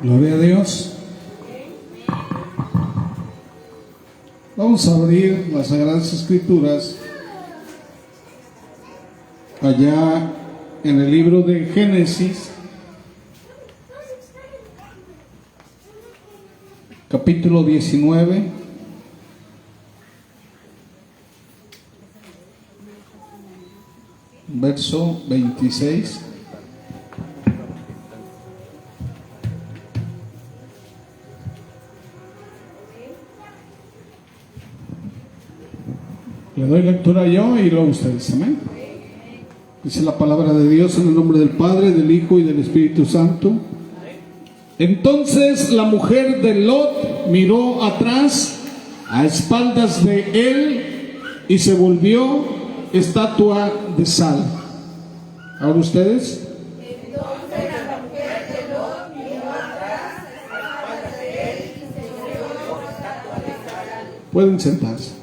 Gloria a Dios. Vamos a abrir las Sagradas Escrituras allá en el libro de Génesis, capítulo 19, verso 26. Le doy lectura yo y luego ustedes, amén. Dice la palabra de Dios en el nombre del Padre, del Hijo y del Espíritu Santo. Entonces la mujer de Lot miró atrás a espaldas de él y se volvió estatua de sal. ¿Ahora ustedes? Entonces la mujer de Lot miró atrás a espaldas de él y se volvió estatua de sal. Pueden sentarse.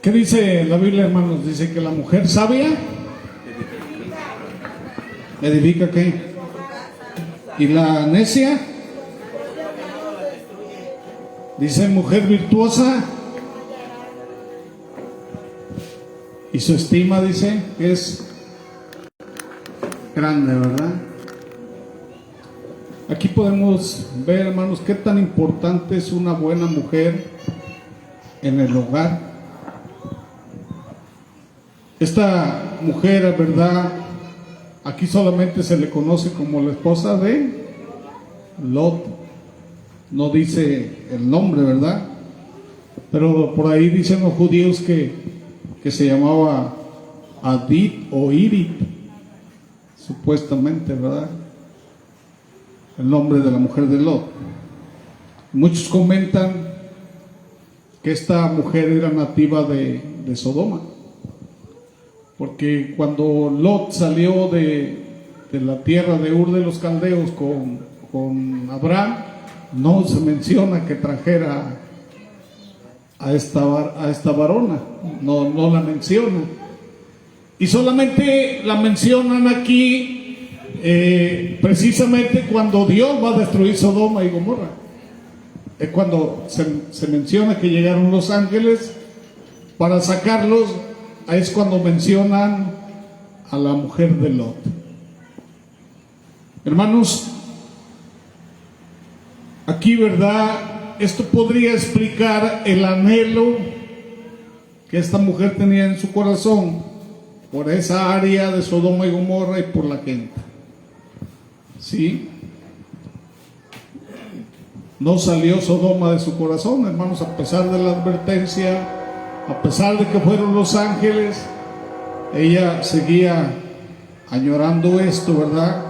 ¿Qué dice la Biblia, hermanos? Dice que la mujer sabia edifica ¿qué? Y la necia dice mujer virtuosa y su estima dice que es grande, ¿verdad? Aquí podemos ver, hermanos, qué tan importante es una buena mujer en el hogar. Esta mujer, ¿verdad? Aquí solamente se le conoce como la esposa de Lot. No dice el nombre, ¿verdad? Pero por ahí dicen los judíos que se llamaba Adit o Irit, supuestamente, ¿verdad? El nombre de la mujer de Lot. Muchos comentan que esta mujer era nativa de Sodoma. Porque cuando Lot salió de la tierra de Ur de los Caldeos con Abraham, no se menciona que trajera a esta varona, no la menciona. Y solamente la mencionan aquí precisamente cuando Dios va a destruir Sodoma y Gomorra. Es cuando se menciona que llegaron los ángeles para sacarlos. Es cuando mencionan a la mujer de Lot. Hermanos, aquí, ¿verdad? Esto podría explicar el anhelo que esta mujer tenía en su corazón por esa área de Sodoma y Gomorra y por la gente. ¿Sí? No salió Sodoma de su corazón, hermanos, a pesar de la advertencia. A pesar de que fueron los ángeles, ella seguía añorando esto, ¿verdad?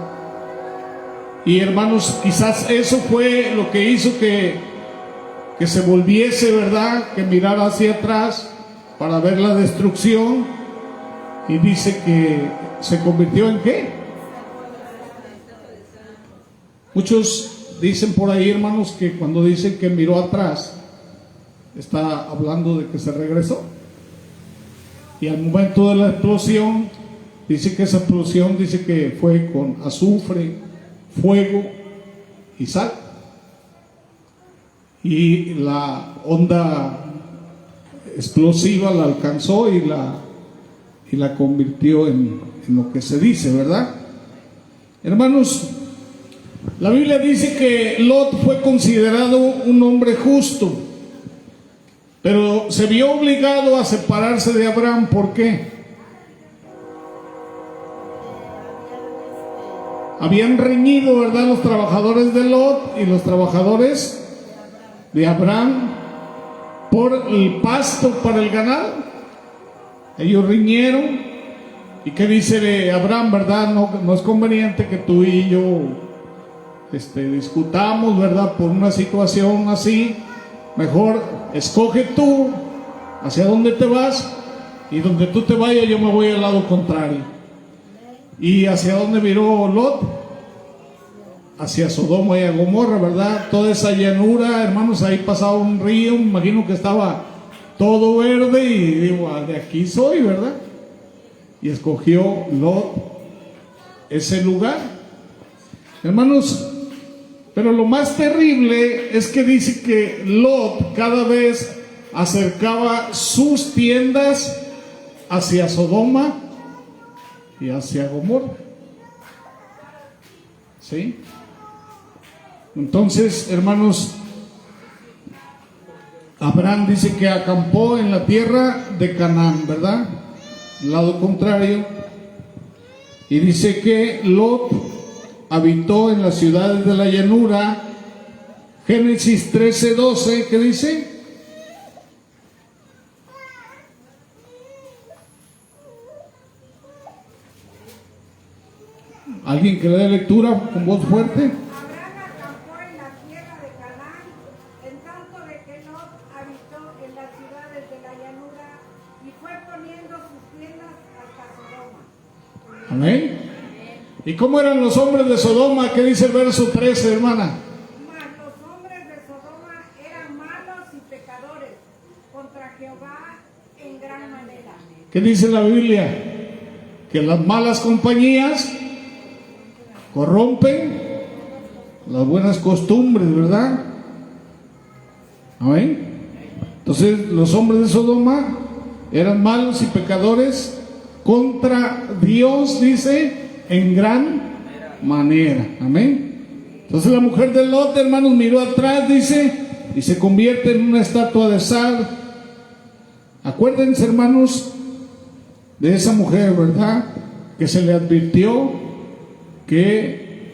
Y hermanos, quizás eso fue lo que hizo que se volviese, ¿verdad? Que mirara hacia atrás para ver la destrucción. Y dice que se convirtió en ¿qué? Muchos dicen por ahí, hermanos, que cuando dicen que miró atrás, está hablando de que se regresó. Y al momento de la explosión, dice que esa explosión dice que fue con azufre, fuego y sal. Y la onda explosiva la alcanzó y la convirtió en lo que se dice, ¿verdad? Hermanos, la Biblia dice que Lot fue considerado un hombre justo, pero se vio obligado a separarse de Abraham. ¿Por qué? Habían reñido, ¿verdad?, los trabajadores de Lot y los trabajadores de Abraham por el pasto para el ganado. Ellos riñeron. ¿Y qué dice Abraham, verdad? No es conveniente que tú y yo discutamos, ¿verdad?, por una situación así. Mejor escoge tú hacia dónde te vas, y donde tú te vayas yo me voy al lado contrario. ¿Y hacia dónde viró Lot? Hacia Sodoma y a Gomorra, ¿verdad? Toda esa llanura, hermanos, ahí pasaba un río, me imagino que estaba todo verde, y digo, de aquí soy, ¿verdad? y escogió Lot ese lugar. Hermanos, pero lo más terrible es que dice que Lot cada vez acercaba sus tiendas hacia Sodoma y hacia Gomorra. ¿Sí? Entonces, hermanos, Abraham dice que acampó en la tierra de Canaán, ¿verdad? Lado contrario. Y dice que Lot habitó en las ciudades de la llanura. Génesis 13:12, ¿qué dice? ¿Alguien que le dé lectura con voz fuerte? Abraham acampó en la tierra de Canaán, en tanto de que Lot habitó en las ciudades de la llanura y fue poniendo sus tiendas hasta Sodoma. Amén. ¿Y cómo eran los hombres de Sodoma? ¿Qué dice el verso 13, hermana? Mas los hombres de Sodoma eran malos y pecadores contra Jehová en gran manera. ¿Qué dice la Biblia? Que las malas compañías corrompen las buenas costumbres, ¿verdad? Amén. Entonces los hombres de Sodoma eran malos y pecadores contra Dios, dice, en gran manera. Amén. Entonces la mujer de Lot, hermanos, miró atrás, dice, y se convierte en una estatua de sal. Acuérdense, hermanos, de esa mujer, ¿verdad? Que se le advirtió que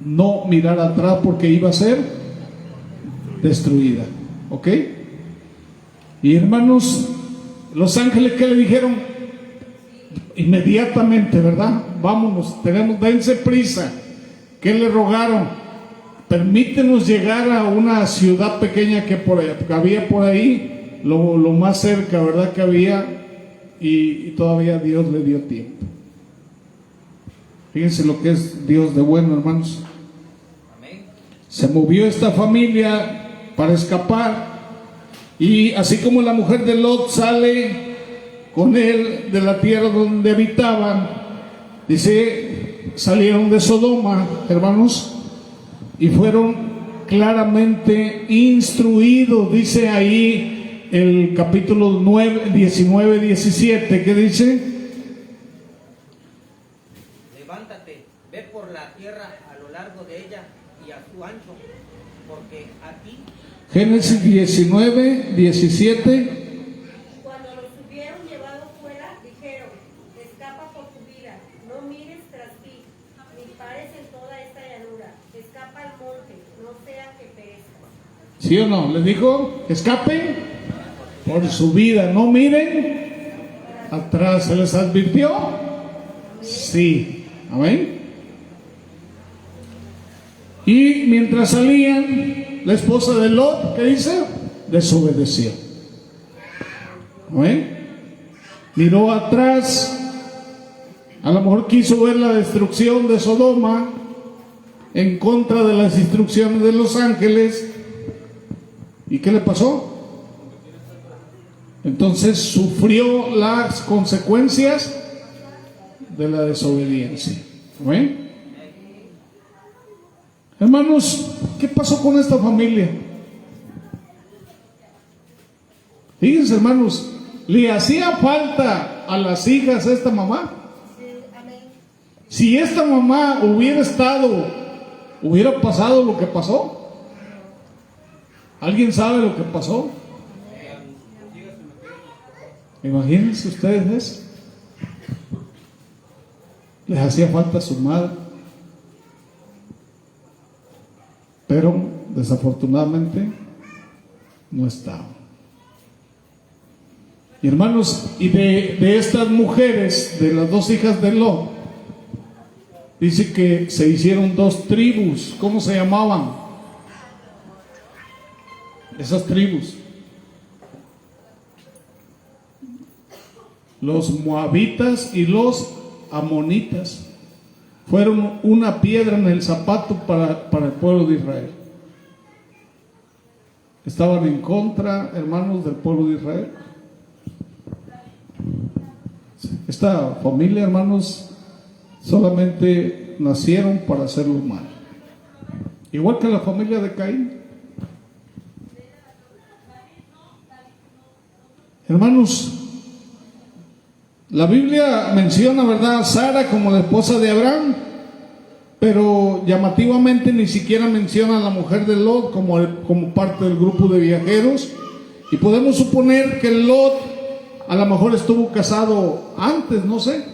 no mirara atrás porque iba a ser destruida. ¿Ok? Y hermanos, los ángeles, ¿qué le dijeron? Inmediatamente, ¿verdad? Vámonos, dense prisa. ¿Qué le rogaron? Permítenos llegar a una ciudad pequeña que había por ahí, lo más cerca, ¿verdad? Que había, y todavía Dios le dio tiempo. Fíjense lo que es Dios de bueno, hermanos. Amén. Se movió esta familia para escapar, y así como la mujer de Lot sale con él de la tierra donde habitaban, dice, salieron de Sodoma, hermanos, y fueron claramente instruidos. Dice ahí el capítulo 9, 19, 17, ¿qué dice? Levántate, ve por la tierra a lo largo de ella y a su ancho, porque aquí. Génesis 19, 17. Cuando los hubieron llevado fuera, dijeron, escapa por tu vida, no mires tras ti, ni pares en toda esta llanura, escapa al monte, no sea que perezcas. ¿Sí o no? Les dijo, escapen por su vida, no miren atrás. ¿Se les advirtió? Sí. Amén. Y mientras salían, la esposa de Lot, ¿qué dice? Desobedeció. Amén. Miró atrás. A lo mejor quiso ver la destrucción de Sodoma en contra de las instrucciones de los ángeles. ¿Y qué le pasó? Entonces sufrió las consecuencias de la desobediencia. ¿Amén? Hermanos, ¿qué pasó con esta familia? Fíjense, hermanos, ¿le hacía falta a las hijas a esta mamá? Si esta mamá hubiera pasado lo que pasó. ¿Alguien sabe lo que pasó? Imagínense ustedes eso. Les hacía falta a su madre, pero desafortunadamente no estaba. Y hermanos, y de estas mujeres, de las dos hijas de Lot, dice que se hicieron dos tribus. ¿Cómo se llamaban esas tribus? Los moabitas y los amonitas. Fueron una piedra en el zapato para el pueblo de Israel. Estaban en contra, hermanos, del pueblo de Israel. Esta familia, hermanos, solamente nacieron para hacerlo mal. Igual que la familia de Caín. Hermanos, la Biblia menciona, ¿verdad?, a Sara como la esposa de Abraham, pero llamativamente ni siquiera menciona a la mujer de Lot como parte del grupo de viajeros. Y podemos suponer que Lot a lo mejor estuvo casado antes, no sé,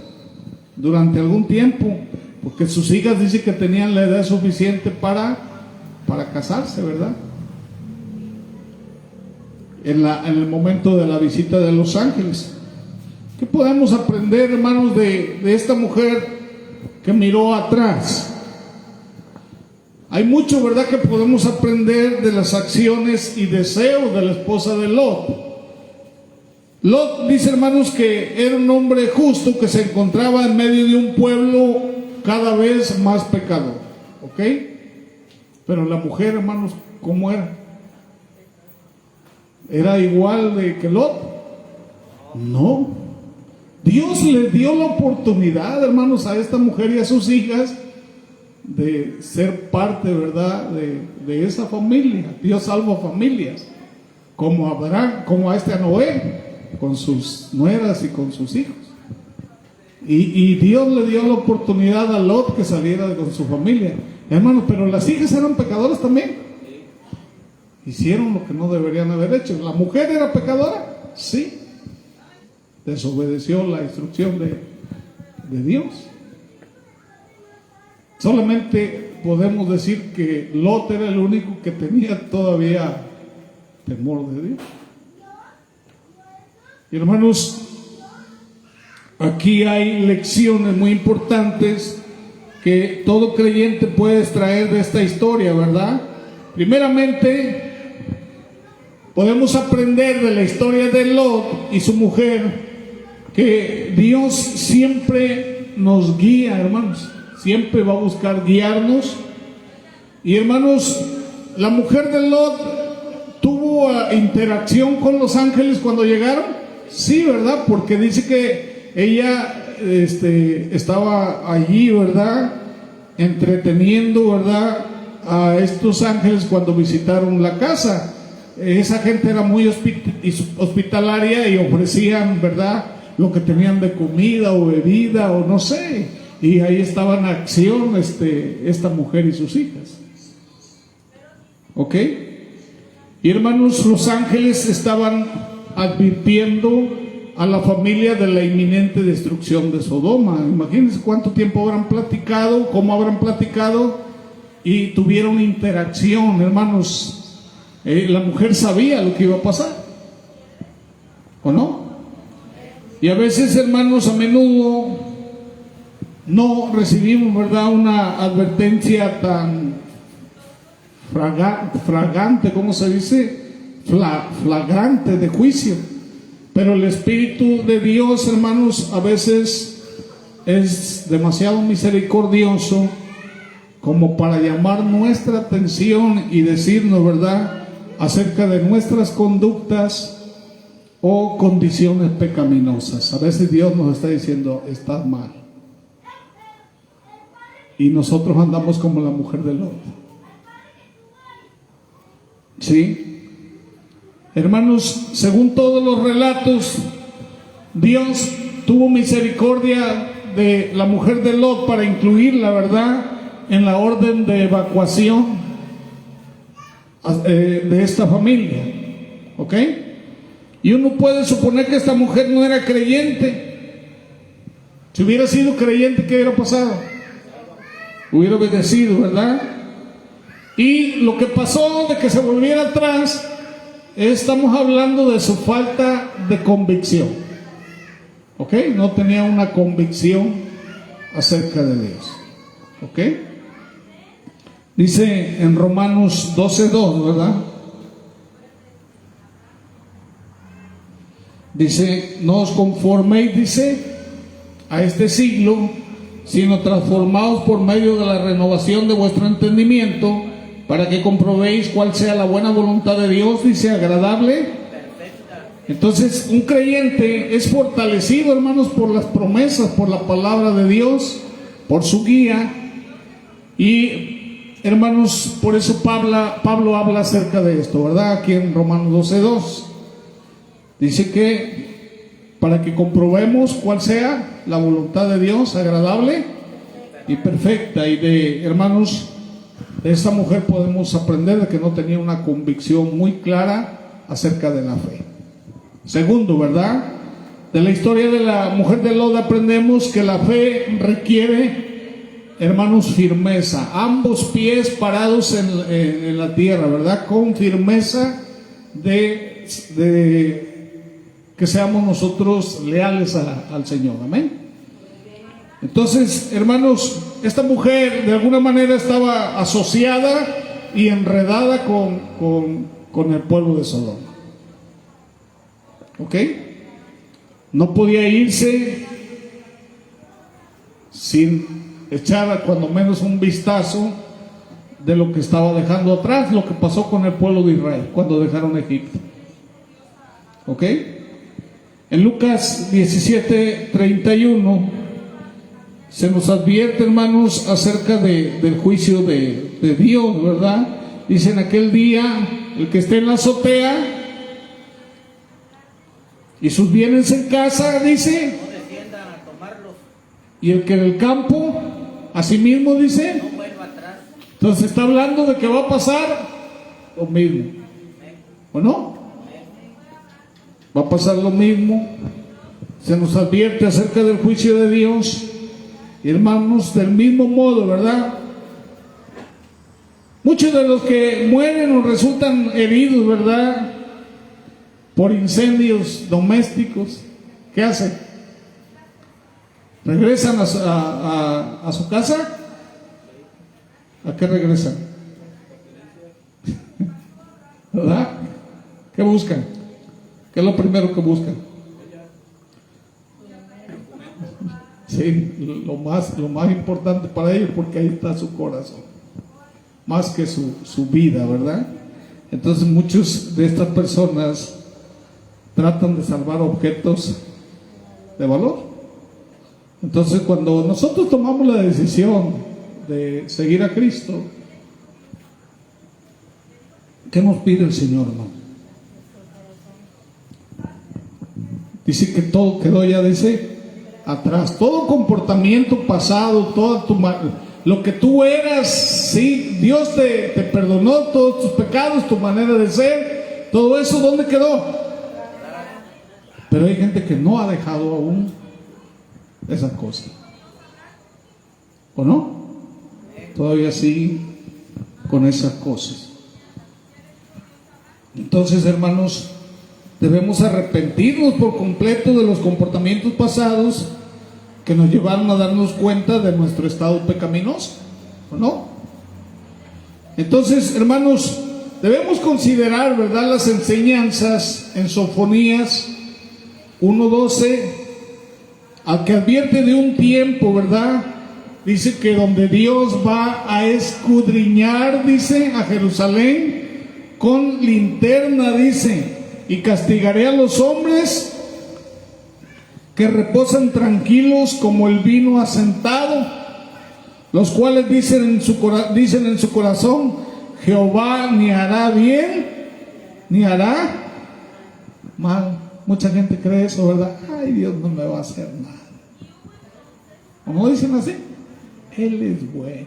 durante algún tiempo, porque sus hijas dicen que tenían la edad suficiente para casarse, ¿verdad? En el momento de la visita de los ángeles. ¿Qué podemos aprender, hermanos, de esta mujer que miró atrás? Hay mucho, ¿verdad?, que podemos aprender de las acciones y deseos de la esposa de Lot. Lot dice, hermanos, que era un hombre justo que se encontraba en medio de un pueblo cada vez más pecador. ¿Ok? Pero la mujer, hermanos, ¿cómo era? ¿Era igual de que Lot? No. Dios le dio la oportunidad, hermanos, a esta mujer y a sus hijas de ser parte, ¿verdad?, de esa familia. Dios salva familias, como a Abraham, como a Noé, con sus nueras y con sus hijos. Y Dios le dio la oportunidad a Lot que saliera con su familia. Hermanos, pero las hijas eran pecadoras también. Hicieron lo que no deberían haber hecho. ¿La mujer era pecadora? Sí. Desobedeció la instrucción de Dios. Solamente podemos decir que Lot era el único que tenía todavía temor de Dios. Y hermanos, aquí hay lecciones muy importantes que todo creyente puede extraer de esta historia, ¿verdad? Primeramente, podemos aprender de la historia de Lot y su mujer que Dios siempre nos guía, hermanos. Siempre va a buscar guiarnos. Y hermanos, la mujer de Lot tuvo interacción con los ángeles cuando llegaron. Sí, ¿verdad? Porque dice que ella estaba allí, ¿verdad?, entreteniendo, ¿verdad?, a estos ángeles cuando visitaron la casa. Esa gente era muy hospitalaria y ofrecían, ¿verdad?, lo que tenían de comida o bebida o no sé. Y ahí estaba en acción esta mujer y sus hijas. ¿Ok? Y hermanos, los ángeles estaban advirtiendo a la familia de la inminente destrucción de Sodoma. Imagínense cuánto tiempo habrán platicado, cómo habrán platicado y tuvieron interacción, hermanos. La mujer sabía lo que iba a pasar, ¿o no? Y a veces, hermanos, a menudo no recibimos, ¿verdad?, una advertencia tan flagrante, ¿cómo se dice? Flagrante de juicio. Pero el Espíritu de Dios, hermanos, a veces es demasiado misericordioso como para llamar nuestra atención y decirnos, ¿verdad?, acerca de nuestras conductas o condiciones pecaminosas. A veces Dios nos está diciendo, estás mal. Y nosotros andamos como la mujer de Lot. ¿Sí? Hermanos, según todos los relatos, Dios tuvo misericordia de la mujer de Lot para incluirla, ¿verdad?, en la orden de evacuación de esta familia. ¿Ok? Y uno puede suponer que esta mujer no era creyente. Si hubiera sido creyente, ¿qué hubiera pasado? Hubiera obedecido, ¿verdad? Y lo que pasó de que se volviera atrás, estamos hablando de su falta de convicción. ¿Ok? No tenía una convicción acerca de Dios. ¿Ok? Dice en Romanos 12:2, ¿verdad? Dice, no os conforméis, dice, a este siglo, sino transformaos por medio de la renovación de vuestro entendimiento, para que comprobéis cuál sea la buena voluntad de Dios, dice, agradable, Entonces, un creyente es fortalecido, hermanos, por las promesas, por la palabra de Dios, por su guía. Y, hermanos, por eso Pablo habla acerca de esto, ¿verdad? Aquí en Romanos 12:2. Dice que para que comprobemos cuál sea la voluntad de Dios, agradable y perfecta. Y hermanos, de esta mujer podemos aprender de que no tenía una convicción muy clara acerca de la fe. Segundo, ¿verdad? De la historia de la mujer de Lot aprendemos que la fe requiere, hermanos, firmeza. Ambos pies parados en la tierra, ¿verdad? Con firmeza de que seamos nosotros leales al Señor. Amén. Entonces, hermanos, esta mujer de alguna manera estaba asociada y enredada con el pueblo de Sodoma. ¿Ok? No podía irse sin echar cuando menos un vistazo de lo que estaba dejando atrás, lo que pasó con el pueblo de Israel cuando dejaron Egipto. ¿Ok? En Lucas 17:31 se nos advierte, hermanos, acerca del juicio de Dios, ¿verdad? Dice: en aquel día, el que esté en la azotea y sus bienes en casa, dice, no desciendan a tomarlos, y el que en el campo, asimismo, dice. no vuelva atrás. Entonces está hablando de que va a pasar lo mismo, ¿o no? Va a pasar lo mismo. Se nos advierte acerca del juicio de Dios. Y, hermanos, del mismo modo, ¿verdad? Muchos de los que mueren o resultan heridos, ¿verdad?, por incendios domésticos, ¿qué hacen? ¿Regresan a su casa? ¿A qué regresan? ¿Verdad? ¿Qué buscan? ¿Qué es lo primero que buscan? Sí, lo más importante para ellos, porque ahí está su corazón, más que su vida, ¿verdad? Entonces muchos de estas personas tratan de salvar objetos de valor. Entonces, cuando nosotros tomamos la decisión de seguir a Cristo, ¿qué nos pide el Señor, hermano? Dice que todo quedó ya, dice, atrás. Todo comportamiento pasado, lo que tú eras, sí, Dios te perdonó todos tus pecados, tu manera de ser, todo eso, ¿dónde quedó? Pero hay gente que no ha dejado aún esas cosas, ¿o no? Todavía sigue con esas cosas. Entonces, hermanos, debemos arrepentirnos por completo de los comportamientos pasados que nos llevaron a darnos cuenta de nuestro estado pecaminoso, ¿o no? Entonces, hermanos, debemos considerar, ¿verdad?, las enseñanzas en Sofonías 1:12, al que advierte de un tiempo, ¿verdad? Dice que donde Dios va a escudriñar, dice, a Jerusalén con linterna, dice, y castigaré a los hombres que reposan tranquilos como el vino asentado, los cuales dicen en su corazón: Jehová ni hará bien ni hará mal. Mucha gente cree eso, ¿verdad? Ay, Dios no me va a hacer nada. ¿O no dicen así? Él es bueno.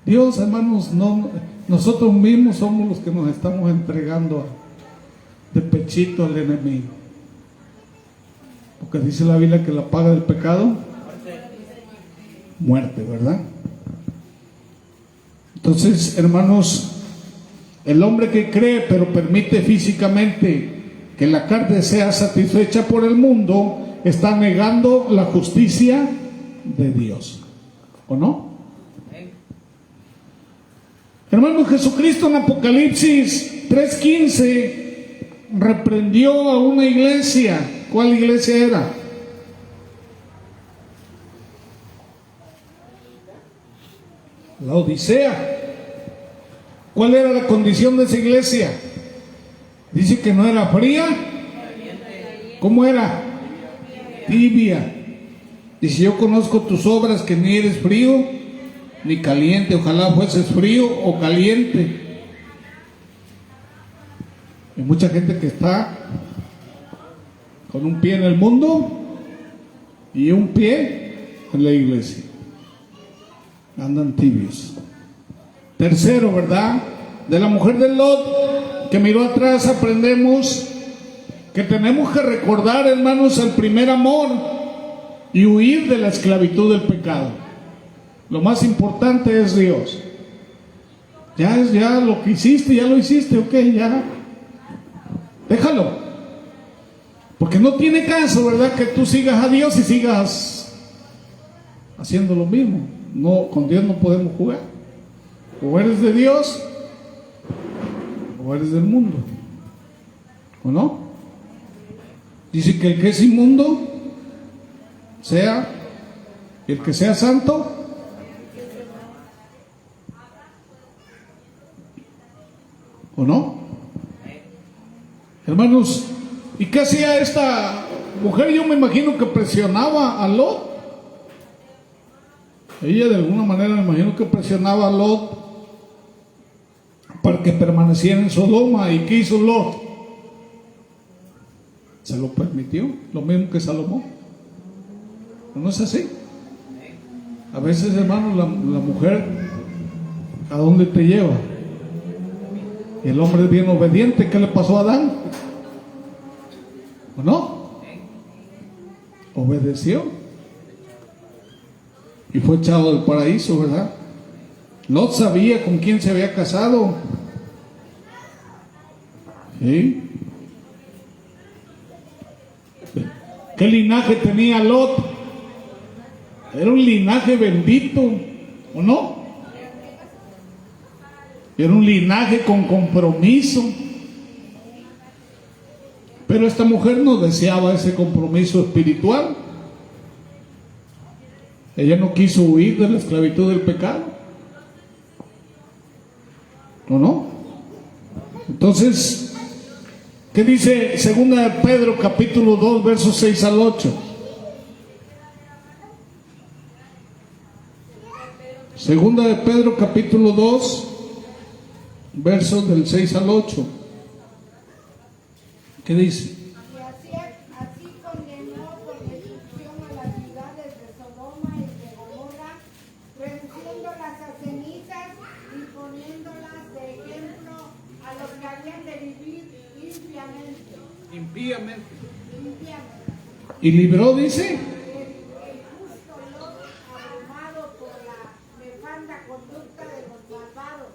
Dios, hermanos, no, nosotros mismos somos los que nos estamos entregando de pechito al enemigo. Porque dice la Biblia que la paga del pecado, muerte, ¿verdad? Entonces, hermanos, el hombre que cree pero permite físicamente que la carne sea satisfecha por el mundo, está negando la justicia de Dios, ¿o no? Hermanos, Jesucristo en Apocalipsis 3:15 reprendió a una iglesia. ¿Cuál iglesia era? La Odisea. ¿Cuál era la condición de esa iglesia? Dice que no era fría ¿Cómo era? Tibia. Dice, yo conozco tus obras, que ni eres frío ni caliente. Ojalá fueses frío o caliente. Hay mucha gente que está con un pie en el mundo y un pie en la iglesia. Andan tibios. Tercero, ¿verdad? De la mujer de Lot que miró atrás aprendemos que tenemos que recordar, hermanos, el primer amor y huir de la esclavitud del pecado. Lo más importante es Dios. Ya lo que hiciste, ya lo hiciste, ok, ya. Déjalo. Porque no tiene caso, ¿verdad?, que tú sigas a Dios y sigas haciendo lo mismo. No, con Dios no podemos jugar. O eres de Dios o eres del mundo. ¿O no? Dice que el que es inmundo sea, el que sea santo, ¿o no? Hermanos, ¿y qué hacía esta mujer? Yo me imagino que presionaba a Lot. Ella de alguna manera me imagino que presionaba a Lot para que permaneciera en Sodoma. ¿Y qué hizo Lot? Se lo permitió, lo mismo que Salomón. ¿No es así? A veces, hermanos, la mujer, ¿a dónde te lleva? Y el hombre es bien obediente. ¿Qué le pasó a Adán? ¿O no? Obedeció y fue echado del paraíso, ¿verdad? Lot sabía con quién se había casado. ¿Sí? ¿Qué linaje tenía Lot? Era un linaje bendito, ¿o no? Era un linaje con compromiso. Pero esta mujer no deseaba ese compromiso espiritual. Ella no quiso huir de la esclavitud del pecado. ¿O no? Entonces, ¿qué dice 2 de Pedro capítulo 2 versos 6 al 8? Segunda de Pedro capítulo 2 versos del 6 al 8. ¿Qué dice? Y así condenó por destrucción a las ciudades de Sodoma y de Gomorra, reduciéndolas a cenizas y poniéndolas de ejemplo a los que habían de vivir impíamente. Y libró, dice, El justo Lot, abrumado por la nefanda conducta de los malvados,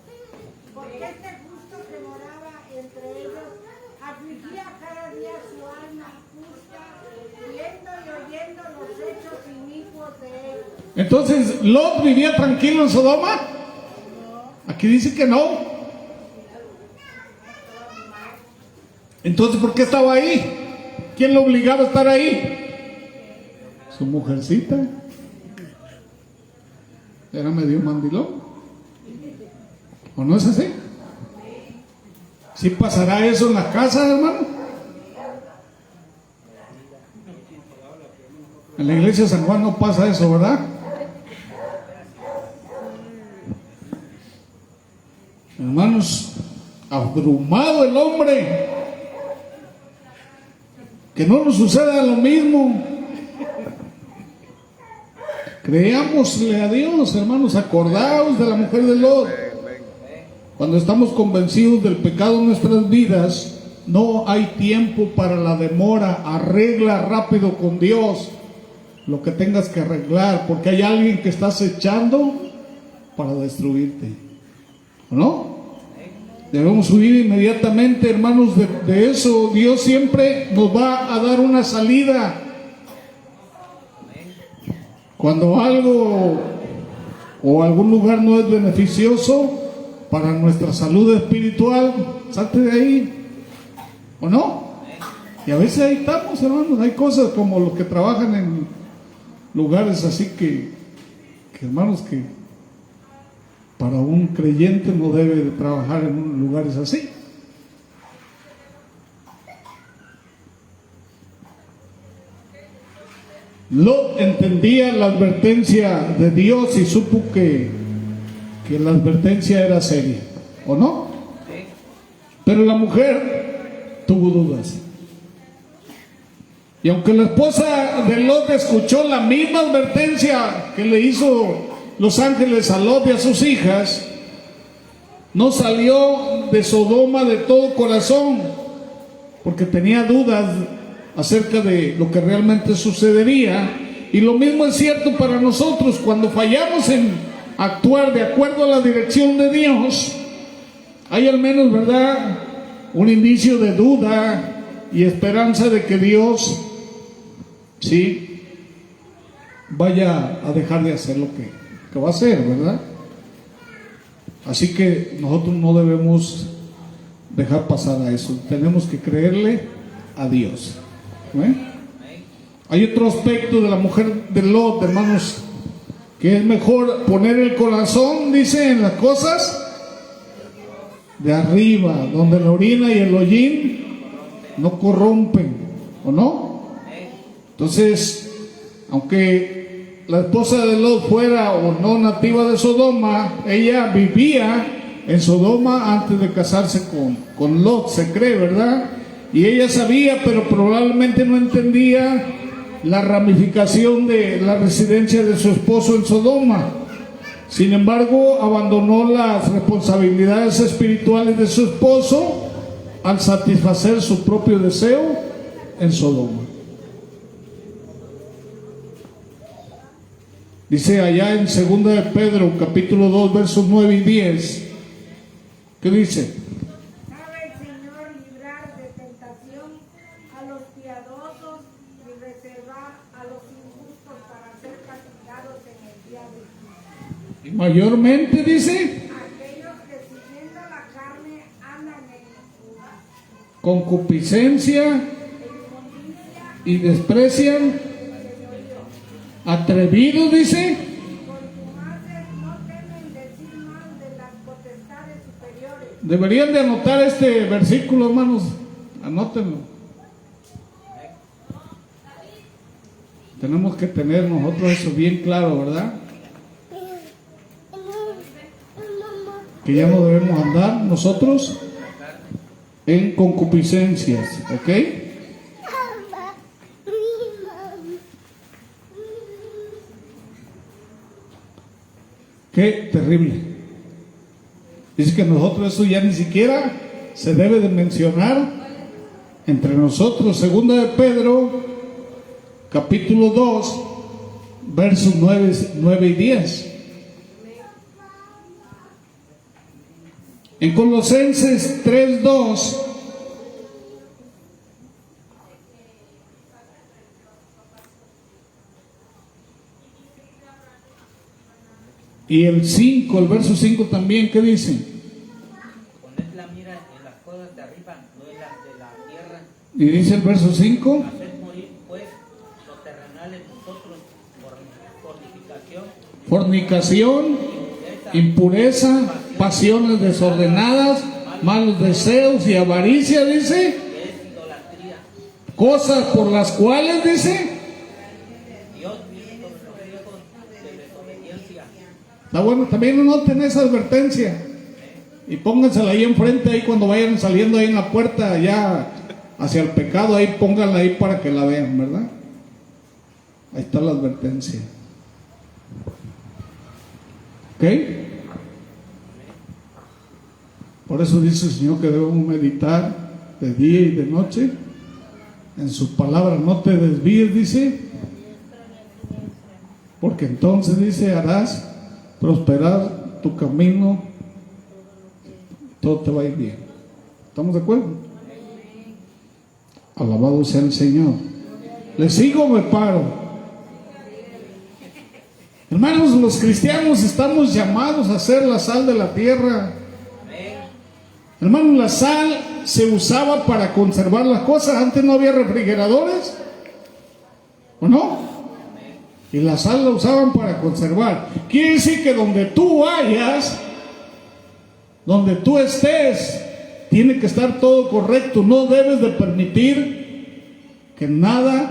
porque este justo que moraba entre ellos afligía cada día su alma justa, viendo y oyendo los hechos inicuos de él. entonces Lot vivía tranquilo en Sodoma. Aquí dice que no. Entonces, ¿por qué estaba ahí? ¿Quién lo obligaba a estar ahí? Su mujercita. Era medio mandilón. ¿O no es así? ¿Sí pasará eso en la casa, hermano? En la iglesia de San Juan no pasa eso, ¿verdad? Hermanos, abrumado el hombre. Que no nos suceda lo mismo. Creámosle a Dios, hermanos. Acordaos de la mujer de Lot. Cuando estamos convencidos del pecado en nuestras vidas, no hay tiempo para la demora. Arregla rápido con Dios lo que tengas que arreglar, porque hay alguien que está acechando para destruirte. ¿No? Debemos huir inmediatamente, hermanos, de eso. Dios siempre nos va a dar una salida. Cuando algo o algún lugar no es beneficioso para nuestra salud espiritual, salte de ahí. ¿O no? Y a veces ahí estamos, hermanos. Hay cosas como los que trabajan en lugares así que hermanos, que para un creyente no debe de trabajar en lugares así. Lot entendía la advertencia de Dios y supo que la advertencia era seria, ¿o no? Pero la mujer tuvo dudas. Y aunque la esposa de Lot escuchó la misma advertencia que le hizo los ángeles a Lot y a sus hijas, no salió de Sodoma de todo corazón, porque tenía dudas acerca de lo que realmente sucedería. Y lo mismo es cierto para nosotros. Cuando fallamos en actuar de acuerdo a la dirección de Dios, hay al menos, ¿verdad?, un indicio de duda y esperanza de que Dios sí vaya a dejar de hacer lo que va a hacer, ¿verdad? Así que nosotros no debemos dejar pasar a eso. Tenemos que creerle a Dios. Hay otro aspecto de la mujer de Lot, hermanos, que es mejor poner el corazón, dice, en las cosas de arriba, donde la orina y el hollín no corrompen, ¿o no? Entonces, aunque la esposa de Lot fuera o no nativa de Sodoma, ella vivía en Sodoma antes de casarse con Lot, se cree, ¿verdad? Y ella sabía, pero probablemente no entendía la ramificación de la residencia de su esposo en Sodoma. Sin embargo, abandonó las responsabilidades espirituales de su esposo al satisfacer su propio deseo en Sodoma. Dice allá en 2 de Pedro, capítulo 2, versos 9 y 10, ¿qué dice? Sabe el Señor librar de tentación a los piadosos y reservar a los injustos para ser castigados en el día del juicio. Y mayormente dice, Aquellos que siguiendo la carne andan en concupiscencia inmundicia y desprecian, atrevidos, dice, contumaces, no temen decir mal de las potestades superiores. deberían de anotar este versículo, hermanos, anótenlo. Tenemos que tener nosotros eso bien claro, ¿verdad? Que ya no debemos andar nosotros en concupiscencias, ¿ok? Qué terrible. Dice que nosotros eso ya ni siquiera se debe de mencionar entre nosotros. 2 de Pedro, capítulo 2, versos 9 y 10. En Colosenses 3:2 y el 5, el verso 5 también, ¿qué dice? Poned la mira en las cosas de arriba, no en las de la tierra. Y dice el verso 5, Haced morir, pues, lo terrenal en vosotros, por fornicación, fornicación, impureza, pasiones desordenadas, malos deseos y avaricia, dice, que es idolatría. cosas por las cuales, dice, Dios mismo sobre los hijos de desobediencia. está bueno, también noten esa advertencia y póngansela ahí enfrente, ahí cuando vayan saliendo ahí en la puerta, allá hacia el pecado, ahí pónganla ahí para que la vean, ¿verdad? Ahí está la advertencia. ¿Ok? Por eso dice el Señor que debemos meditar de día y de noche en su palabra. No te desvíes, dice, porque entonces, dice, harás prosperar tu camino, todo te va a ir bien. ¿Estamos de acuerdo? Alabado sea el Señor. ¿Le sigo o me paro? Hermanos, los cristianos estamos llamados a ser la sal de la tierra. Hermanos, la sal se usaba para conservar las cosas. Antes no había refrigeradores, ¿o no? Y la sal la usaban para conservar. Quiere decir que donde tú vayas, donde tú estés, tiene que estar todo correcto. No debes de permitir que nada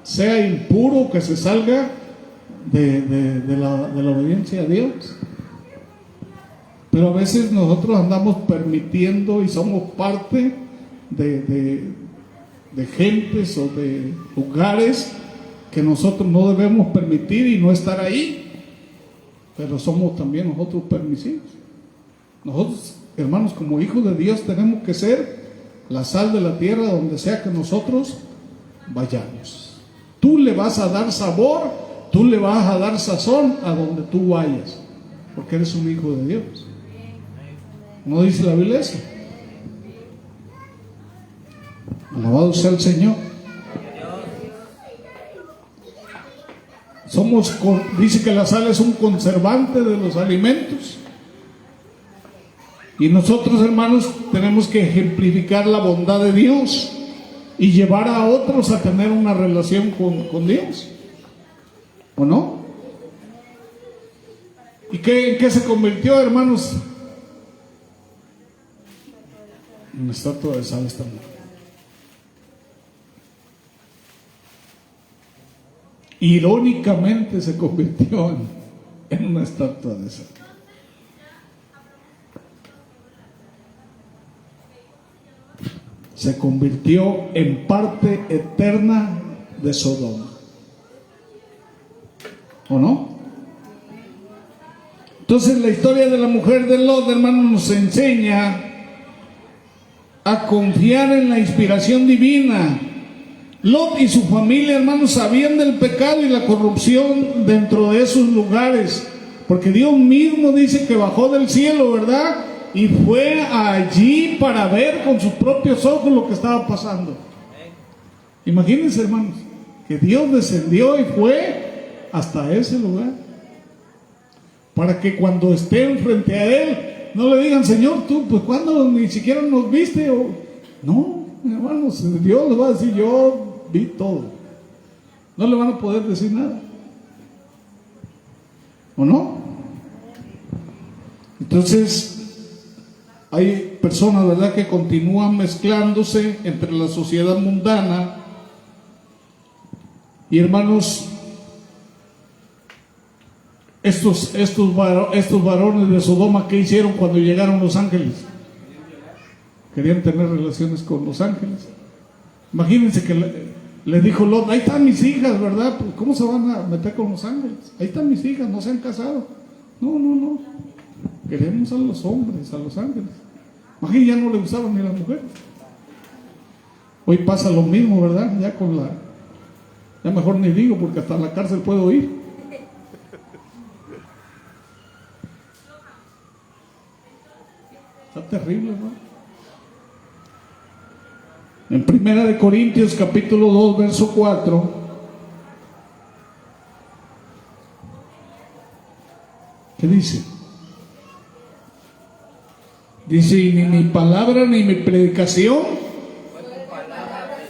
sea impuro, que se salga de la obediencia a Dios. Pero a veces nosotros andamos permitiendo y somos parte de gentes o de lugares que nosotros no debemos permitir y no estar ahí, pero somos también nosotros permisivos. Nosotros, hermanos, como hijos de Dios, tenemos que ser la sal de la tierra donde sea que nosotros vayamos. Tú le vas a dar sabor, tú le vas a dar sazón a donde tú vayas, porque eres un hijo de Dios. ¿No dice la Biblia eso? Alabado sea el Señor. Dice que la sal es un conservante de los alimentos. Y nosotros, hermanos, tenemos que ejemplificar la bondad de Dios y llevar a otros a tener una relación con Dios. ¿O no? ¿Y en qué se convirtió, hermanos? En una estatua de sal esta mujer. Irónicamente se convirtió en una estatua de sal. Se convirtió en parte eterna de Sodoma. ¿O no? Entonces la historia de la mujer de Lot, hermanos, nos enseña a confiar en la inspiración divina. Lot y su familia, hermanos, sabían del pecado y la corrupción dentro de esos lugares, porque Dios mismo dice que bajó del cielo, ¿verdad? Y fue allí para ver con sus propios ojos lo que estaba pasando. Imagínense, hermanos, que Dios descendió y fue hasta ese lugar, para que cuando estén frente a Él, no le digan, Señor, tú, pues cuando ni siquiera nos viste. No, hermanos, Dios les va a decir, yo vi todo. No le van a poder decir nada. ¿O no? Entonces, hay personas, ¿verdad?, que continúan mezclándose entre la sociedad mundana. Y hermanos, estos varones de Sodoma, ¿qué hicieron cuando llegaron los ángeles? Querían tener relaciones con los ángeles. Imagínense que le dijo Lot, ahí están mis hijas, ¿verdad? Pues, ¿cómo se van a meter con los ángeles? Ahí están mis hijas, no se han casado. No. Queremos a los hombres, a los ángeles. Imagínense, ya no le gustaban ni las mujeres. Hoy pasa lo mismo, ¿verdad? Ya mejor ni digo, porque hasta la cárcel puedo ir. Está terrible, ¿no? En 1 Corintios capítulo 2, verso 4, ¿qué dice? Dice, y ni mi palabra ni mi predicación Fue con palabras de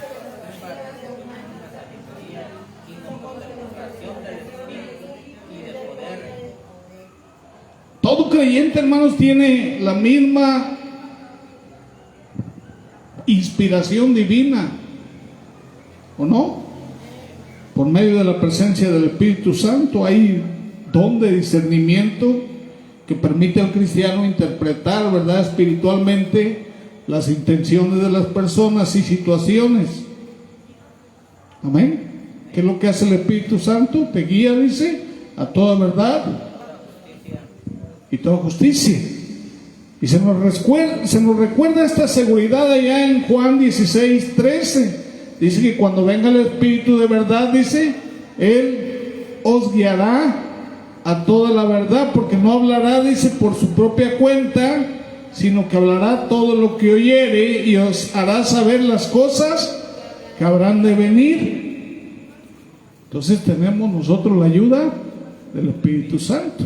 sabiduría y con demostración del Espíritu y de poder. Todo creyente, hermanos, tiene la misma inspiración divina, ¿o no? Por medio de la presencia del Espíritu Santo hay don de discernimiento que permite al cristiano interpretar, ¿verdad?, espiritualmente las intenciones de las personas y situaciones. Amén. ¿Qué es lo que hace el Espíritu Santo? Te guía, dice, a toda verdad y toda justicia. Y se nos recuerda esta seguridad allá en Juan 16:13. Dice que cuando venga el Espíritu de verdad, dice, Él os guiará a toda la verdad, porque no hablará, dice, por su propia cuenta, sino que hablará todo lo que oyere y os hará saber las cosas que habrán de venir. Entonces tenemos nosotros la ayuda del Espíritu Santo.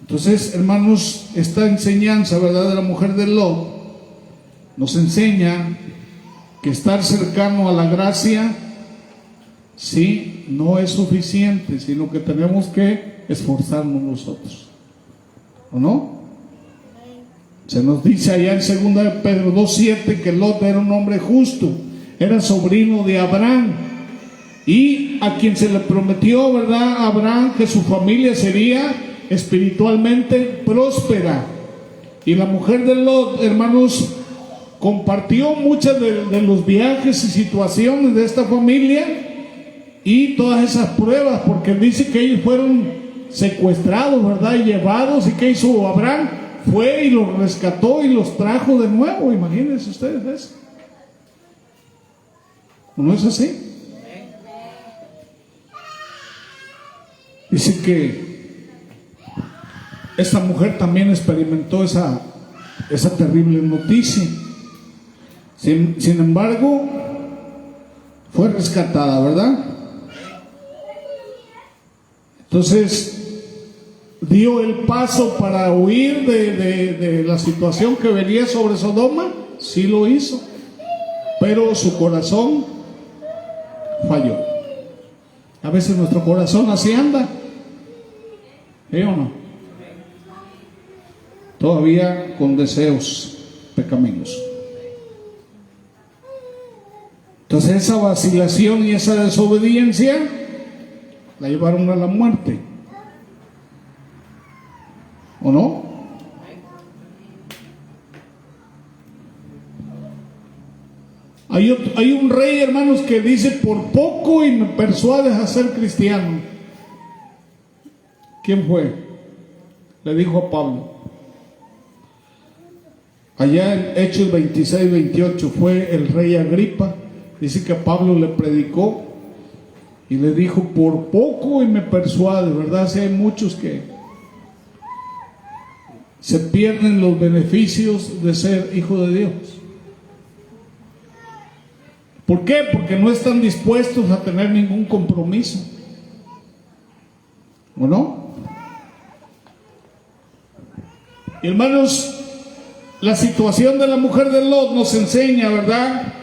Entonces, hermanos, esta enseñanza, ¿verdad?, de la mujer de Lot nos enseña que estar cercano a la gracia, sí, no es suficiente, sino que tenemos que esforzarnos nosotros. ¿O no? Se nos dice allá en 2 Pedro 2:7 que Lot era un hombre justo, era sobrino de Abraham. y a quien se le prometió, ¿verdad?, a Abraham, que su familia sería espiritualmente próspera. Y la mujer de Lot, hermanos, compartió muchas de los viajes y situaciones de esta familia y todas esas pruebas, porque dice que ellos fueron secuestrados, ¿verdad?, y llevados. ¿Y qué hizo Abraham? Fue y los rescató y los trajo de nuevo. Imagínense ustedes eso. ¿No es así? Dice que esta mujer también experimentó esa terrible noticia. Sin embargo, fue rescatada, ¿verdad? Entonces, dio el paso para huir de la situación que venía sobre Sodoma. Sí lo hizo, pero su corazón falló. A veces nuestro corazón así anda, ¿sí o no? Todavía con deseos pecaminosos. Entonces esa vacilación y esa desobediencia la llevaron a la muerte, ¿o no? Hay un rey, hermanos, que dice: por poco y me persuades a ser cristiano. ¿Quién fue? Le dijo a Pablo. Allá en Hechos 26-28 fue el rey Agripa. Dice que a Pablo le predicó y le dijo: por poco y me persuades, ¿verdad? Si hay muchos que se pierden los beneficios de ser hijo de Dios. ¿Por qué? Porque no están dispuestos a tener ningún compromiso, ¿o no? Y hermanos, la situación de la mujer de Lot nos enseña, ¿verdad?,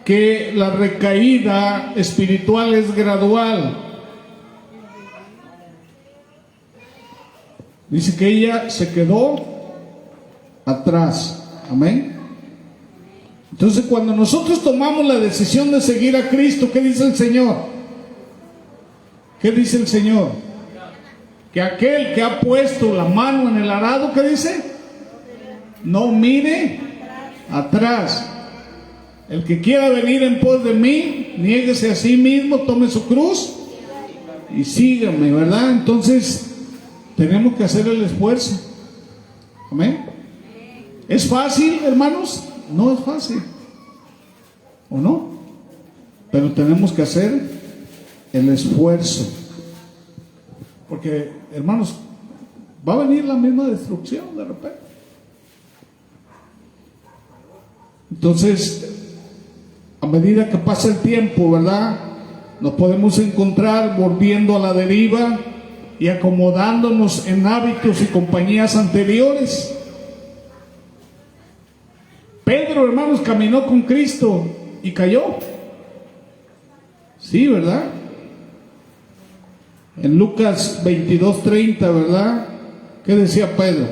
que la recaída espiritual es gradual. Dice que ella se quedó atrás. Amén. Entonces, cuando nosotros tomamos la decisión de seguir a Cristo, ¿qué dice el Señor? ¿Qué dice el Señor? Que aquel que ha puesto la mano en el arado, ¿qué dice? No mire atrás. El que quiera venir en pos de mí, niéguese a sí mismo, tome su cruz y sígame, ¿verdad? Entonces, tenemos que hacer el esfuerzo. Amén. ¿Es fácil, hermanos? No es fácil, ¿o no? Pero tenemos que hacer el esfuerzo, porque, hermanos, va a venir la misma destrucción de repente. Entonces, a medida que pasa el tiempo, ¿verdad?, nos podemos encontrar volviendo a la deriva y acomodándonos en hábitos y compañías anteriores. Pedro, hermanos, caminó con Cristo y cayó. Sí, ¿verdad? En Lucas 22:30, ¿verdad? ¿Qué decía Pedro?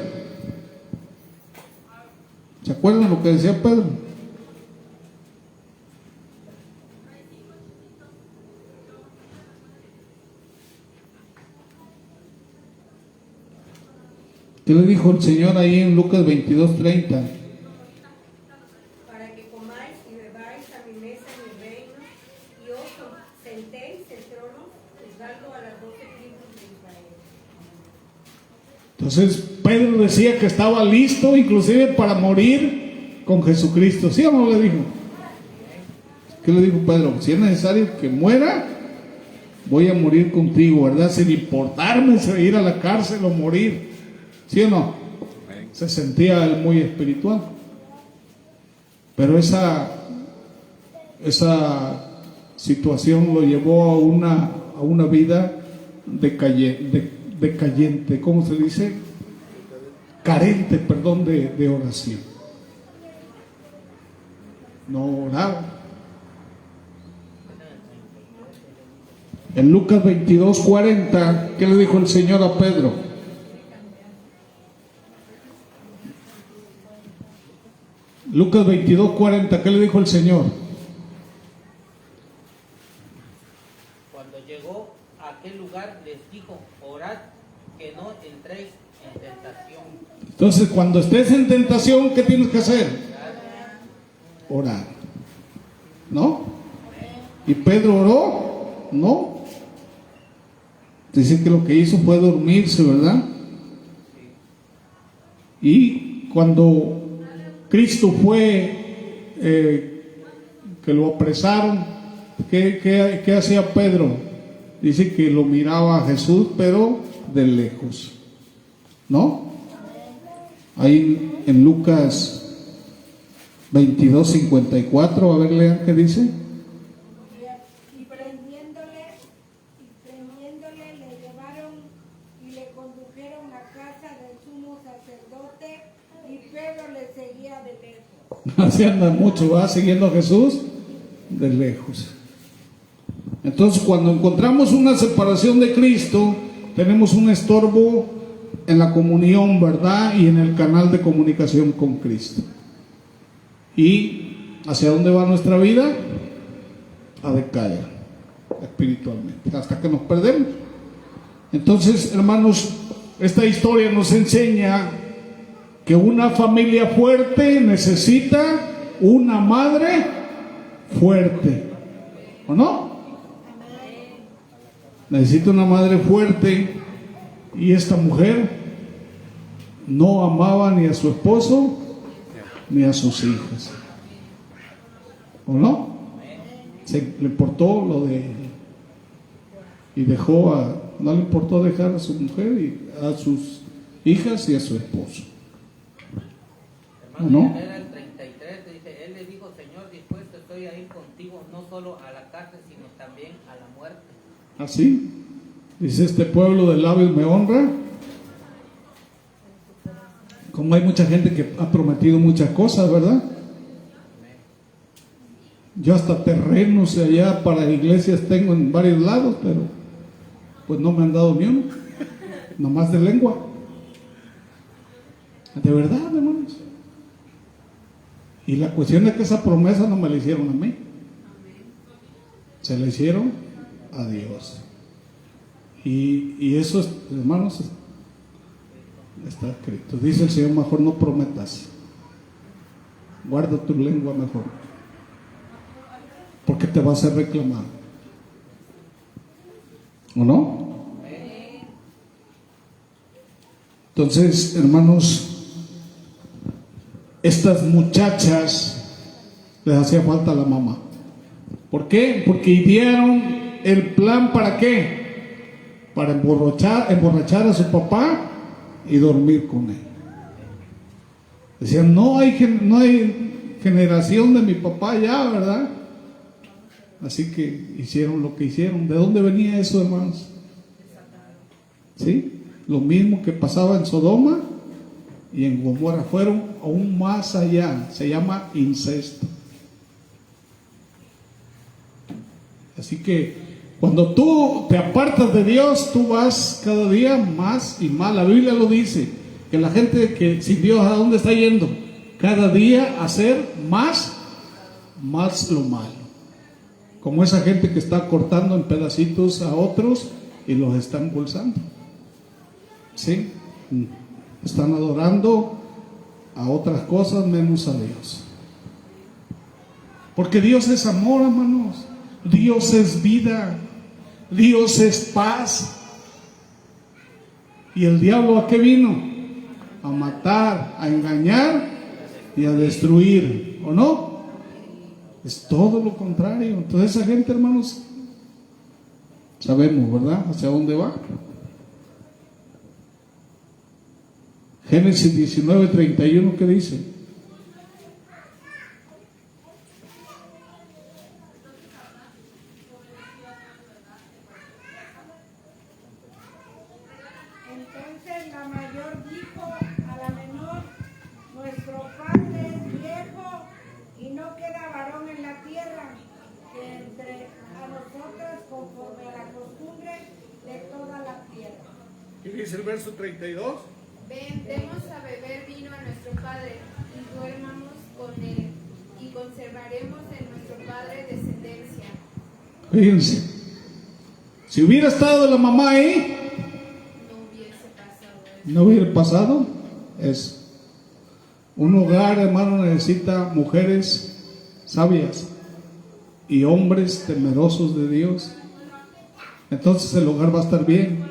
¿Se acuerdan lo que decía Pedro? ¿Qué le dijo el Señor ahí en Lucas 22:30? Para que comáis y bebáis a mi mesa en mi reino, y os sentéis en tronos, juzgando a las 12 tribus de Israel. Entonces Pedro decía que estaba listo inclusive para morir con Jesucristo. ¿Sí o no le dijo? ¿Qué le dijo Pedro? Si es necesario que muera, voy a morir contigo, ¿verdad? Sin importarme si ir a la cárcel o morir. ¿Sí o no? Se sentía él muy espiritual. Pero esa situación lo llevó a una vida decayente, ¿cómo se dice? Carente, perdón, de oración. No oraba. En Lucas 22:40, ¿qué le dijo el Señor a Pedro? Lucas 22:40, ¿qué le dijo el Señor? llegó a aquel lugar les dijo, orad que no entréis en tentación. Entonces, cuando estés en tentación, ¿qué tienes que hacer? Orar. ¿No? ¿Y Pedro oró? No. Dice que lo que hizo fue dormirse, ¿verdad? Y cuando Cristo fue, que lo apresaron, ¿qué hacía Pedro? Dice que lo miraba a Jesús, pero de lejos. ¿No? Ahí en Lucas 22:54, a ver, lean qué dice. Y prendiéndole le llevaron y le condujeron a casa del sumo sacerdote, y Pedro le seguía de lejos. Así anda mucho, va siguiendo a Jesús de lejos. Entonces, cuando encontramos una separación de Cristo, tenemos un estorbo en la comunión, ¿verdad? Y en el canal de comunicación con Cristo. ¿Y hacia dónde va nuestra vida? A decaer espiritualmente, hasta que nos perdemos. Entonces, hermanos, esta historia nos enseña que una familia fuerte necesita una madre fuerte, ¿o no? Necesita una madre fuerte, y esta mujer no amaba ni a su esposo ni a sus hijas, ¿o no? Le importó lo de, y no le importó dejar a su mujer y a sus hijas y a su esposo. Hermano, ¿No? era el 33, dice, él le dijo, Señor, dispuesto estoy a ir contigo, no solo a la cárcel, sino también a la muerte. Así, dice, este pueblo de labios me honra. Como hay mucha gente que ha prometido muchas cosas, ¿verdad? Yo hasta terrenos allá para iglesias tengo en varios lados, pero pues no me han dado ni uno, nomás de lengua. De verdad, hermanos. Y la cuestión es que esa promesa no me la hicieron a mí, se la hicieron a Dios. Y eso, hermanos, está escrito. Dice el Señor, mejor no prometas, guarda tu lengua mejor, porque te va a ser reclamado, ¿o no? Entonces, hermanos, estas muchachas les hacía falta la mamá. ¿Por qué? Porque idearon el plan, ¿para qué? Para emborrachar a su papá y dormir con él. Decían, no hay generación de mi papá ya, ¿verdad? Así que hicieron lo que hicieron. ¿De dónde venía eso, hermanos? ¿Sí? Lo mismo que pasaba en Sodoma y en Gomorra, fueron aún más allá. Se llama incesto. Así que cuando tú te apartas de Dios, tú vas cada día más y más. La Biblia lo dice, que la gente que sin Dios, ¿a dónde está yendo? Cada día a hacer más lo malo. Como esa gente que está cortando en pedacitos a otros y los están embolsando. ¿Sí? Están adorando a otras cosas menos a Dios. Porque Dios es amor, hermanos. Dios es vida. Dios es paz. ¿Y el diablo a qué vino? A matar, a engañar y a destruir, ¿o no? Es todo lo contrario. Entonces esa gente, hermanos, sabemos, ¿verdad? Hacia dónde va. Génesis 19:31, ¿qué dice? Entonces la mayor dijo a la menor, nuestro padre es viejo y no queda varón en la tierra, que entre a nosotros conforme a la costumbre de toda la tierra. ¿Qué dice el verso 32? Ven, demos a beber vino a nuestro padre y duermamos con él y conservaremos en nuestro padre descendencia. Fíjense, Si hubiera estado la mamá ahí, no hubiese pasado eso. no hubiera pasado eso. Un hogar, hermano, necesita mujeres sabias y hombres temerosos de Dios. Entonces el hogar va a estar bien.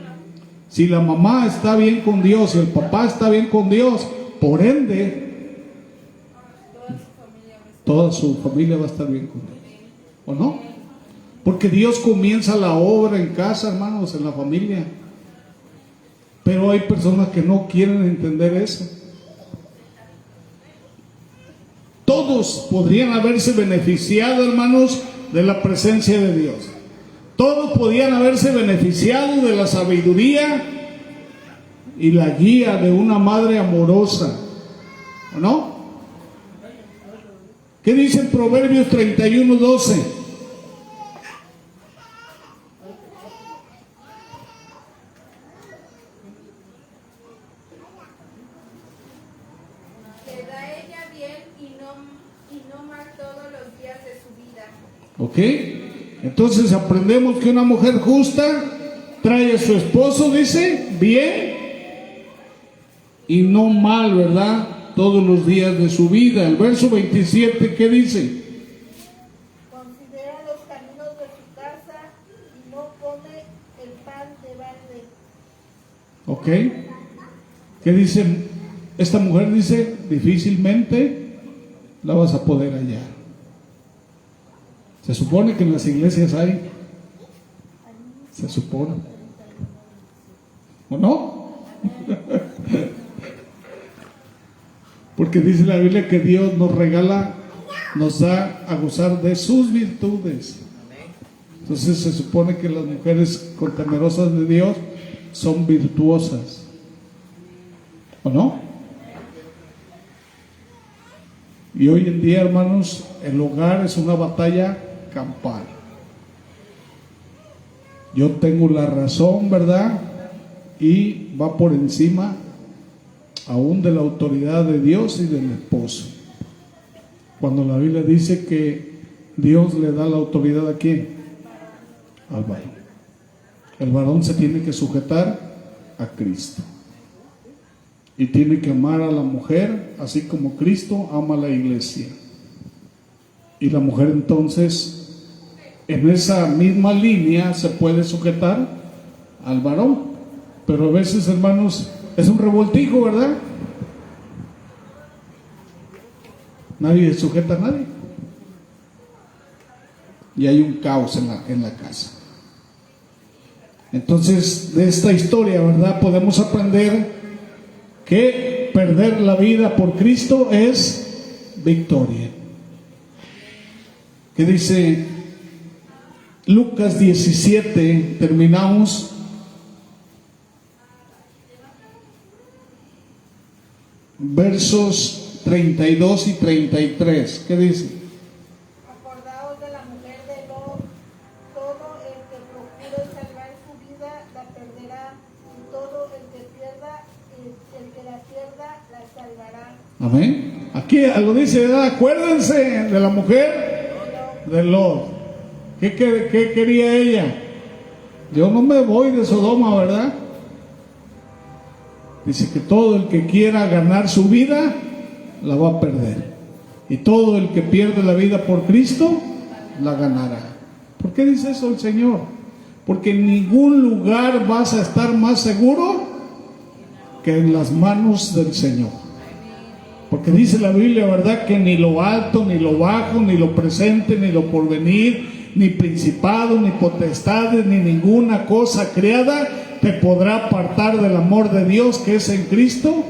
Si la mamá está bien con Dios y el papá está bien con Dios, por ende, toda su familia va a estar bien con Dios. ¿O no? Porque Dios comienza la obra en casa, hermanos, en la familia. Pero hay personas que no quieren entender eso. Todos podrían haberse beneficiado, hermanos, de la presencia de Dios. Todos podían haberse beneficiado de la sabiduría y la guía de una madre amorosa. ¿O no? ¿Qué dice en Proverbios 31:12? Que da ella bien y no mal todos los días de su vida. ¿Ok? Entonces aprendemos que una mujer justa trae a su esposo, dice, bien y no mal, ¿verdad? Todos los días de su vida. El verso 27, ¿qué dice? Considera los caminos de su casa y no come el pan de balde. ¿Ok? ¿Qué dice? Esta mujer dice, difícilmente la vas a poder hallar. Se supone que en las iglesias hay. Se supone. ¿O no? Porque dice la Biblia que Dios nos regala, nos da a gozar de sus virtudes. Entonces se supone que las mujeres temerosas de Dios son virtuosas. ¿O no? Y hoy en día, hermanos, el hogar es una batalla campal. Yo tengo la razón, ¿verdad? Y va por encima aún de la autoridad de Dios y del esposo. Cuando la Biblia dice que Dios le da la autoridad, ¿a quién? Al varón. El varón se tiene que sujetar a Cristo. Y tiene que amar a la mujer, así como Cristo ama a la iglesia. Y la mujer entonces, en esa misma línea, se puede sujetar al varón. Pero a veces, hermanos, es un revoltijo, ¿verdad? Nadie sujeta a nadie. Y hay un caos en la casa. Entonces, de esta historia, ¿verdad? Podemos aprender que perder la vida por Cristo es victoria. ¿Qué dice Lucas 17? Terminamos. Versos 32 y 33. ¿Qué dice? Acordaos de la mujer de Lot. Todo el que procure salvar su vida la perderá, y todo el que la pierda la salvará. Amén. Aquí algo dice, ¿verdad? Acuérdense de la mujer de Lot. ¿Qué quería ella? Yo no me voy de Sodoma, ¿verdad? Dice que todo el que quiera ganar su vida la va a perder, y todo el que pierde la vida por Cristo la ganará. ¿Por qué dice eso el Señor? Porque en ningún lugar vas a estar más seguro que en las manos del Señor. Porque dice la Biblia, ¿verdad?, que ni lo alto, ni lo bajo, ni lo presente, ni lo porvenir, ni principado, ni potestades, ni ninguna cosa creada te podrá apartar del amor de Dios que es en Cristo,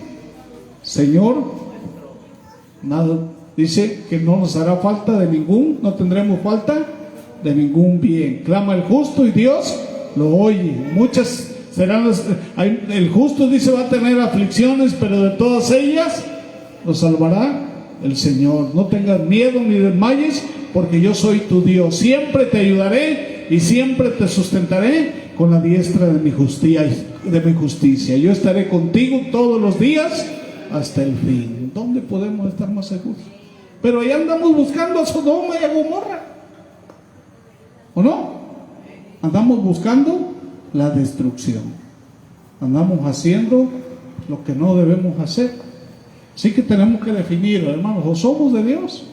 Señor. Nada, dice que no nos hará falta de no tendremos falta de ningún bien. Clama el justo y Dios lo oye. Muchas serán el justo, dice, va a tener aflicciones, pero de todas ellas lo salvará el Señor. No tengas miedo ni desmayes, porque yo soy tu Dios. Siempre te ayudaré y siempre te sustentaré con la diestra de mi justicia. Yo estaré contigo todos los días hasta el fin. ¿Dónde podemos estar más seguros? Pero ahí andamos buscando a Sodoma y a Gomorra, ¿o no? Andamos buscando la destrucción. Andamos haciendo lo que no debemos hacer. Así que tenemos que definir, hermanos, o somos de Dios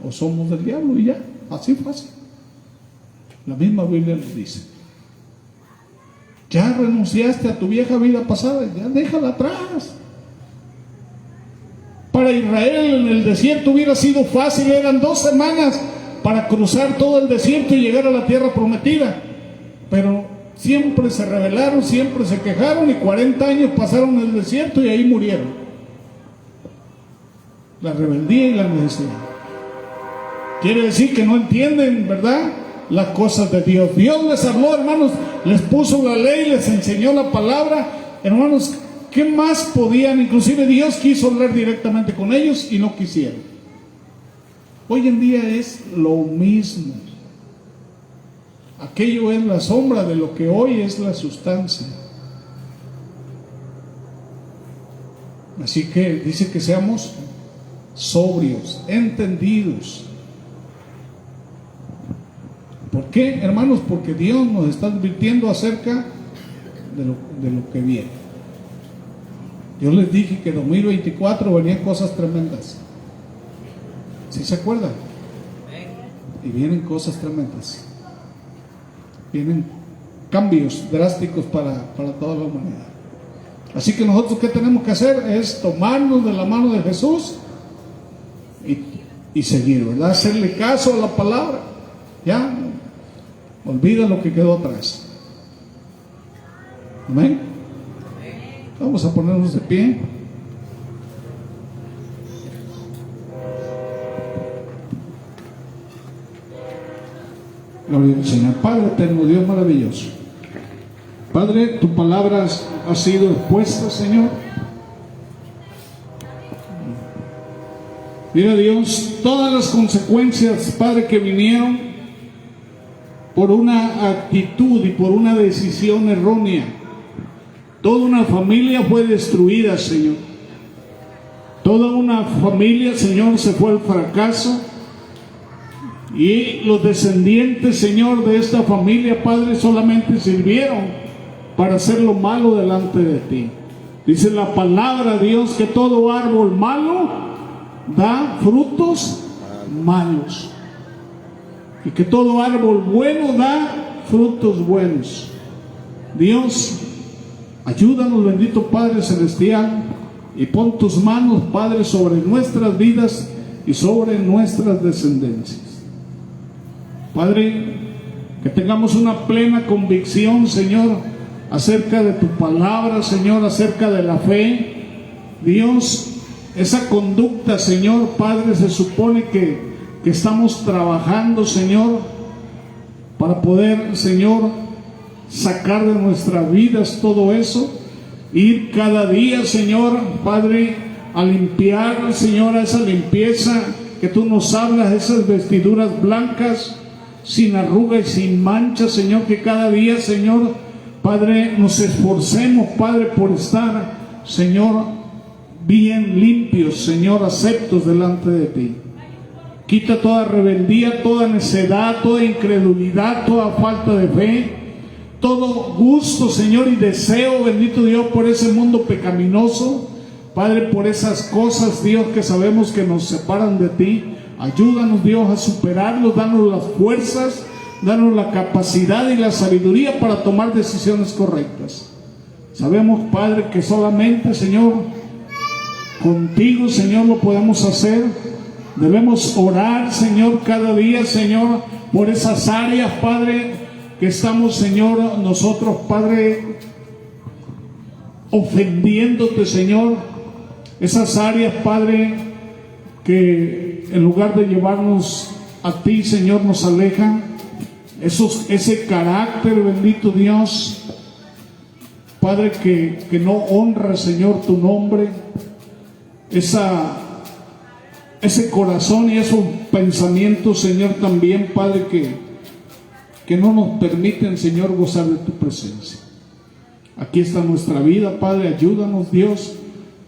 o somos del diablo, y ya, así fácil. La misma Biblia nos dice. Ya renunciaste a tu vieja vida pasada, ya déjala atrás. Para Israel en el desierto hubiera sido fácil, eran 2 semanas para cruzar todo el desierto y llegar a la tierra prometida. Pero siempre se rebelaron, siempre se quejaron y 40 años pasaron en el desierto y ahí murieron. La rebeldía y la necesidad. Quiere decir que no entienden, ¿verdad?, las cosas de Dios. Dios les habló, hermanos, les puso la ley, les enseñó la palabra. Hermanos, ¿qué más podían? Inclusive Dios quiso hablar directamente con ellos y no quisieron. Hoy en día es lo mismo. Aquello es la sombra de lo que hoy es la sustancia. Así que dice que seamos sobrios, entendidos. ¿Por qué, hermanos? Porque Dios nos está advirtiendo acerca de lo que viene. Yo les dije que en 2024 venían cosas tremendas. ¿Sí se acuerdan? Y vienen cosas tremendas. Vienen cambios drásticos para toda la humanidad. Así que nosotros, ¿qué tenemos que hacer? Es tomarnos de la mano de Jesús y seguir, ¿verdad? Hacerle caso a la palabra. Ya, olvida lo que quedó atrás. Amén. Vamos a ponernos de pie. Gloria al Señor. Padre eterno, Dios maravilloso. Padre, tu palabra ha sido expuesta, Señor. Mira, Dios, todas las consecuencias, Padre, que vinieron por una actitud y por una decisión errónea. Toda una familia fue destruida, Señor. Toda una familia, Señor, se fue al fracaso. Y los descendientes, Señor, de esta familia, Padre, solamente sirvieron para hacer lo malo delante de ti. Dice la palabra, Dios, que todo árbol malo da frutos malos. Y que todo árbol bueno da frutos buenos. Dios, ayúdanos, bendito Padre Celestial, y pon tus manos, Padre, sobre nuestras vidas y sobre nuestras descendencias. Padre, que tengamos una plena convicción, Señor, acerca de tu palabra, Señor, acerca de la fe. Dios, esa conducta, Señor, Padre, se supone que estamos trabajando, Señor, para poder, Señor, sacar de nuestras vidas todo eso. Ir cada día, Señor, Padre, a limpiar, Señor, a esa limpieza que tú nos hablas, esas vestiduras blancas, sin arruga y sin mancha, Señor, que cada día, Señor, Padre, nos esforcemos, Padre, por estar, Señor, bien limpios, Señor, aceptos delante de ti. Quita toda rebeldía, toda necedad, toda incredulidad, toda falta de fe, todo gusto, Señor, y deseo, bendito Dios, por ese mundo pecaminoso. Padre, por esas cosas, Dios, que sabemos que nos separan de ti. Ayúdanos, Dios, a superarlos, danos las fuerzas, danos la capacidad y la sabiduría para tomar decisiones correctas. Sabemos, Padre, que solamente, Señor, contigo, Señor, lo podemos hacer. Debemos orar, Señor, cada día, Señor, por esas áreas, Padre, que estamos, Señor, nosotros, Padre, ofendiéndote, Señor. Esas áreas, Padre, que en lugar de llevarnos a ti, Señor, nos alejan. Ese carácter, bendito Dios, Padre, que no honra, Señor, tu nombre. Ese corazón y esos pensamientos, Señor, también, Padre, que no nos permiten, Señor, gozar de tu presencia. Aquí está nuestra vida, Padre. Ayúdanos, Dios,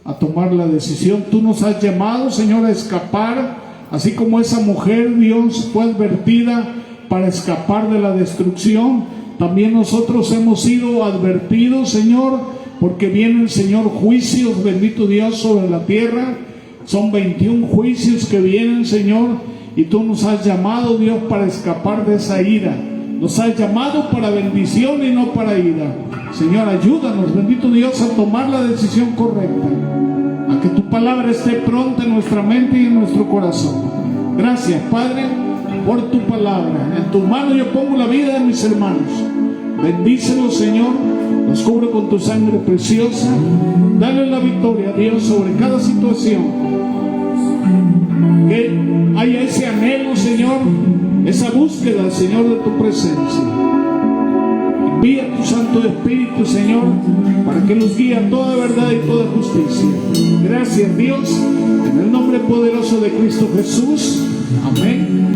a tomar la decisión. Tú nos has llamado, Señor, a escapar, así como esa mujer, Dios, fue advertida para escapar de la destrucción. También nosotros hemos sido advertidos, Señor, porque vienen, Señor, juicios, bendito Dios, sobre la tierra. Son 21 juicios que vienen, Señor, y tú nos has llamado, Dios, para escapar de esa ira. Nos has llamado para bendición y no para ira. Señor, ayúdanos, bendito Dios, a tomar la decisión correcta, a que tu palabra esté pronta en nuestra mente y en nuestro corazón. Gracias, Padre, por tu palabra. En tus manos yo pongo la vida de mis hermanos. Bendícelos, Señor, los cubro con tu sangre preciosa. Dale la victoria, Dios, sobre cada situación. Que haya ese anhelo, Señor, esa búsqueda, Señor, de tu presencia. Envía tu Santo Espíritu, Señor, para que nos guíe a toda verdad y toda justicia. Gracias, Dios, en el nombre poderoso de Cristo Jesús. Amén.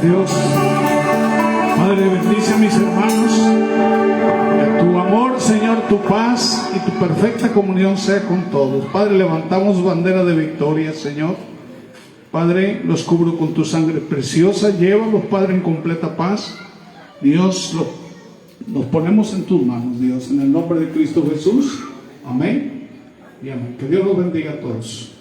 Dios. Padre, bendice a mis hermanos. Que tu amor, Señor, tu paz y tu perfecta comunión sea con todos. Padre, levantamos bandera de victoria, Señor. Padre, los cubro con tu sangre preciosa. Llévalos, Padre, en completa paz. Dios, los ponemos en tus manos, Dios, en el nombre de Cristo Jesús. Amén y amén. Que Dios los bendiga a todos.